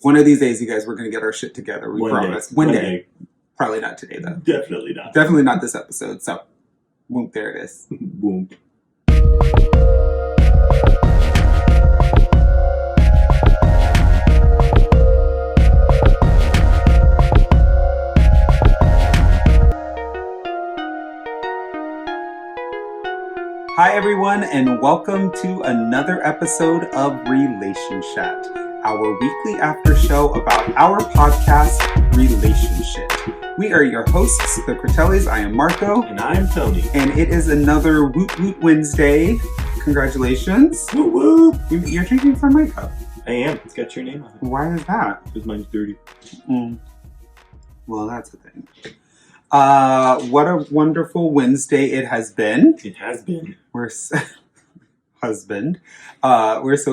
One of these days, you guys, we're going to get our shit together. We promise. One day. day. Probably not today, though. Definitely not. Definitely not this episode. So, whoop, there it is. Whoop. Hi, everyone, and welcome to another episode of Relationshit, our weekly after show about our podcast, Relationshit. We are your hosts, the Critellis. I am Marko. And I'm Tony. And it is another Woot Woot Wednesday. Congratulations. Woo woo! You're drinking from my cup. I am. It's got your name on it. Why is that? Because mine's dirty. Well, that's a thing. What a wonderful Wednesday it has been. It has been. We're so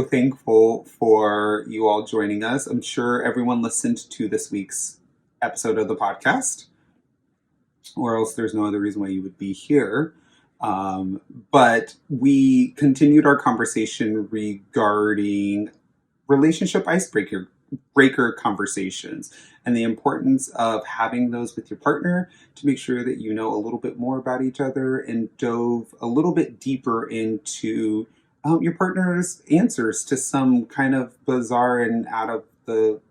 thankful for you all joining us. I'm sure everyone listened to this week's episode of the podcast, or else there's no other reason why you would be here. But we continued our conversation regarding relationship icebreaker conversations and the importance of having those with your partner to make sure that you know a little bit more about each other and dove a little bit deeper into your partner's answers to some kind of bizarre and out of the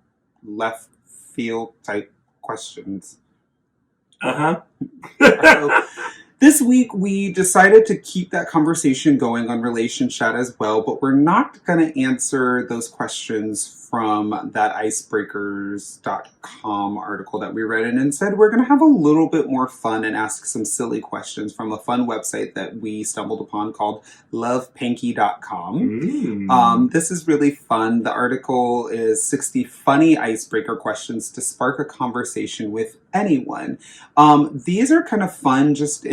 left field type questions. This week, we decided to keep that conversation going on Relationshit as well, but we're not going to answer those questions from that icebreakers.com article that we read, and instead we're going to have a little bit more fun and ask some silly questions from a fun website that we stumbled upon called lovepanky.com. This is really fun. The article is 60 funny icebreaker questions to spark a conversation with anyone. These are kind of fun just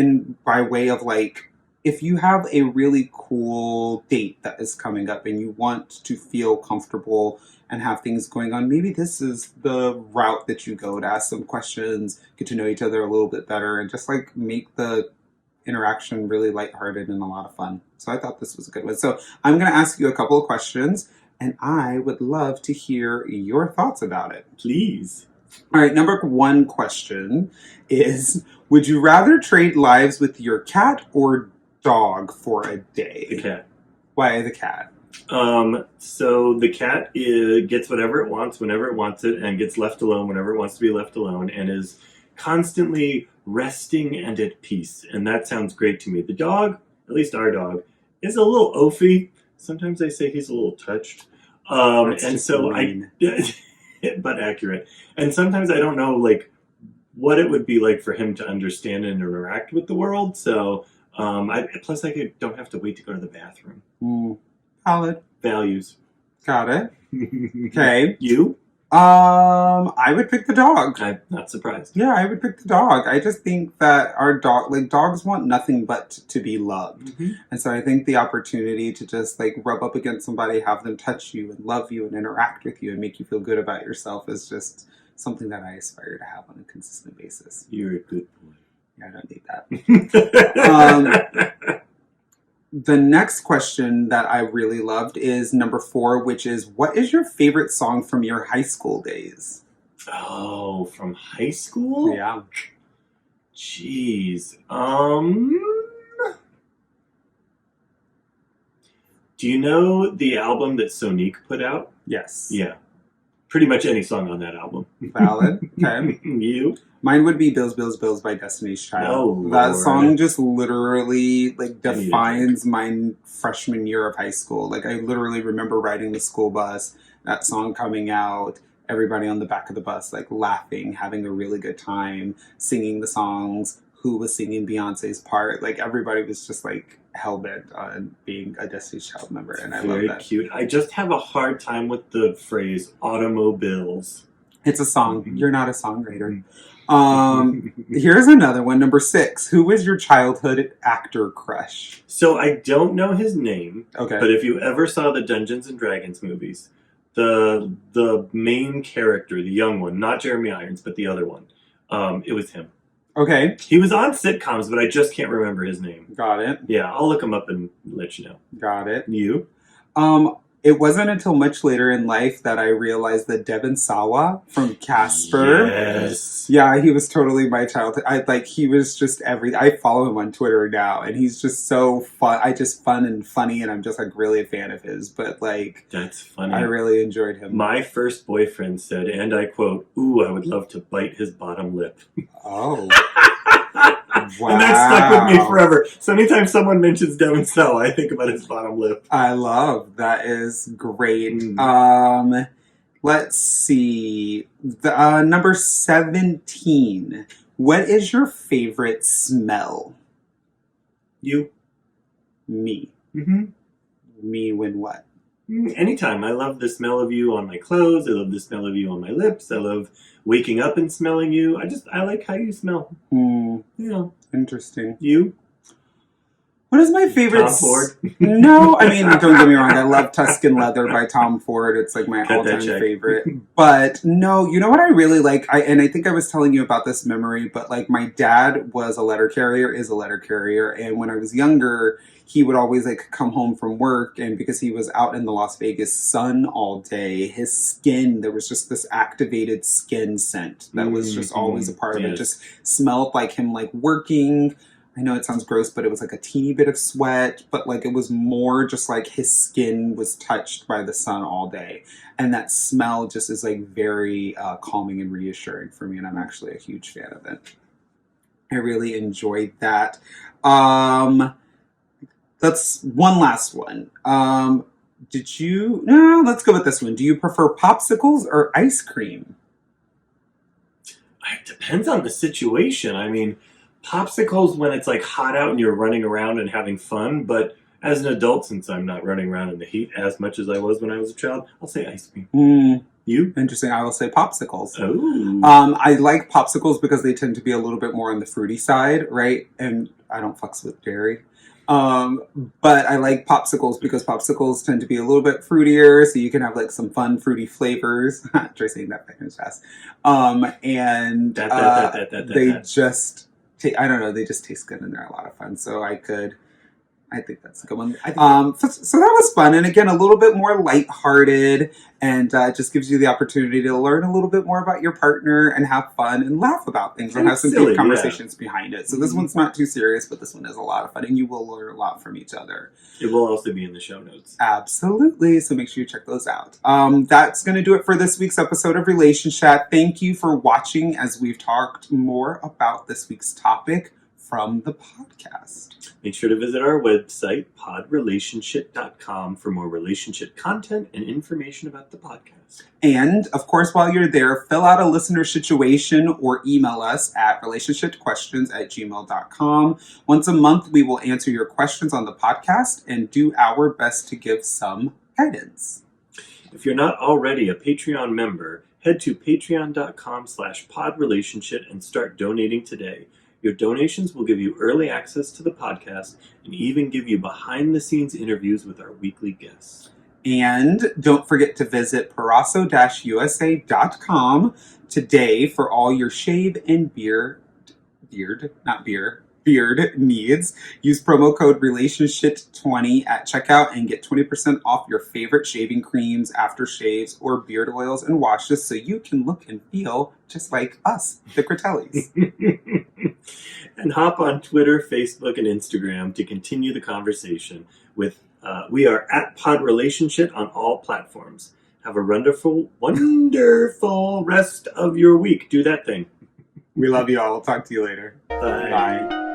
by way of like, if you have a really cool date that is coming up and you want to feel comfortable and have things going on, maybe this is the route that you go to ask some questions, get to know each other a little bit better, and just like make the interaction really lighthearted and a lot of fun. So I thought this was a good one. So I'm going to ask you a couple of questions, and I would love to hear your thoughts about it. Please. All right, number one question is, would you rather trade lives with your cat or dog for a day? The cat. Why the cat? So the cat gets whatever it wants whenever it wants it and gets left alone whenever it wants to be left alone and is constantly resting and at peace. And that sounds great to me. The dog, at least our dog, is a little oafy. Sometimes I say he's a little touched. And so mean. But accurate. And sometimes I don't know, like, what it would be like for him to understand and interact with the world. So, plus I don't have to wait to go to the bathroom. Valid. Values. Got it. Okay. You? I would pick the dog. I'm not surprised. Yeah, I would pick the dog. I just think that our dogs want nothing but to be loved. Mm-hmm. And so I think the opportunity to just like rub up against somebody, have them touch you and love you and interact with you and make you feel good about yourself is just something that I aspire to have on a consistent basis. You're a good boy. Yeah, I don't need that. The next question that I really loved is number 4, which is, what is your favorite song from your high school days? Oh, from high school? Yeah. Jeez. Do you know the album that Sonique put out? Yes. Yeah. Pretty much any song on that album. Valid. Okay. You? Mine would be Bills, Bills, Bills by Destiny's Child. Oh, that Lord. song just literally like defines my freshman year of high school. Like I literally remember riding the school bus, that song coming out, everybody on the back of the bus like laughing, having a really good time, singing the songs, who was singing Beyonce's part. Like everybody was just like hell-bent on being a Destiny's Child member, and I love that. Very cute. I just have a hard time with the phrase automobiles. It's a song. You're not a songwriter. Here's another one, number 6. Who was your childhood actor crush? So I don't know his name. Okay. But if you ever saw the Dungeons and Dragons movies, the main character, the young one, not Jeremy Irons, but the other one, it was him. Okay. He was on sitcoms, but I just can't remember his name. Got it. Yeah, I'll look him up and let you know. Got it. You? It wasn't until much later in life that I realized that Devin Sawa from Casper. Yes. Yeah, he was totally my childhood. He was just everything. I follow him on Twitter now, and he's just so fun. Fun and funny, and I'm just like really a fan of his. But like, that's funny. I really enjoyed him. My first boyfriend said, and I quote, "Ooh, I would love to bite his bottom lip." Oh. Wow. And that stuck with me forever. So anytime someone mentions Devin Sawa, I think about his bottom lip. I love that. Is great. Let's see. Number 17. What is your favorite smell? You. Me. Mm-hmm. Me when what? Anytime. I love the smell of you on my clothes. I love the smell of you on my lips. I love waking up and smelling you. I like how you smell. Yeah. Interesting. You? What is my favorite? Tom Ford? No, I mean, don't get me wrong. I love Tuscan Leather by Tom Ford. It's like my all-time favorite. But no, you know what I really like? And I think I was telling you about this memory, but like my dad was a letter carrier, is a letter carrier. And when I was younger, he would always like come home from work, and because he was out in the Las Vegas sun all day, his skin, there was just this activated skin scent that was just always a part of it. Just smelled like him like working. I know it sounds gross, but it was like a teeny bit of sweat, but like it was more just like his skin was touched by the sun all day. And that smell just is like very calming and reassuring for me, and I'm actually a huge fan of it. I really enjoyed that. That's one last one. No, let's go with this one. Do you prefer popsicles or ice cream? It depends on the situation. I mean, popsicles when it's like hot out and you're running around and having fun, but as an adult, since I'm not running around in the heat as much as I was when I was a child, I'll say ice cream. You? Interesting. I will say popsicles. Oh. I like popsicles because they tend to be a little bit more on the fruity side, right? And I don't fucks with dairy. But I like popsicles because popsicles tend to be a little bit fruitier, so you can have like some fun fruity flavors. Try saying that back in his chest. And they just, I don't know, they just taste good and they're a lot of fun. So I think that's a good one. So that was fun. And again, a little bit more lighthearted, and just gives you the opportunity to learn a little bit more about your partner and have fun and laugh about things and have some deep conversations behind it. So this one's not too serious, but this one is a lot of fun, and you will learn a lot from each other. It will also be in the show notes. Absolutely. So make sure you check those out. That's going to do it for this week's episode of Relationshit. Thank you for watching as we've talked more about this week's topic from the podcast. Make sure to visit our website, podrelationshit.com, for more relationship content and information about the podcast. And, of course, while you're there, fill out a listener situation or email us at relationshipquestions@gmail.com. Once a month, we will answer your questions on the podcast and do our best to give some guidance. If you're not already a Patreon member, head to patreon.com/podrelationship and start donating today. Your donations will give you early access to the podcast and even give you behind-the-scenes interviews with our weekly guests. And don't forget to visit parasso-usa.com today for all your shave and beard needs. Use promo code Relationshit20 at checkout and get 20% off your favorite shaving creams, aftershaves, or beard oils and washes, so you can look and feel just like us, the Critellis. And hop on Twitter, Facebook, and Instagram to continue the conversation. We are at PodRelationship on all platforms. Have a wonderful rest of your week. Do that thing. We love you all. We'll talk to you later. Bye. Bye.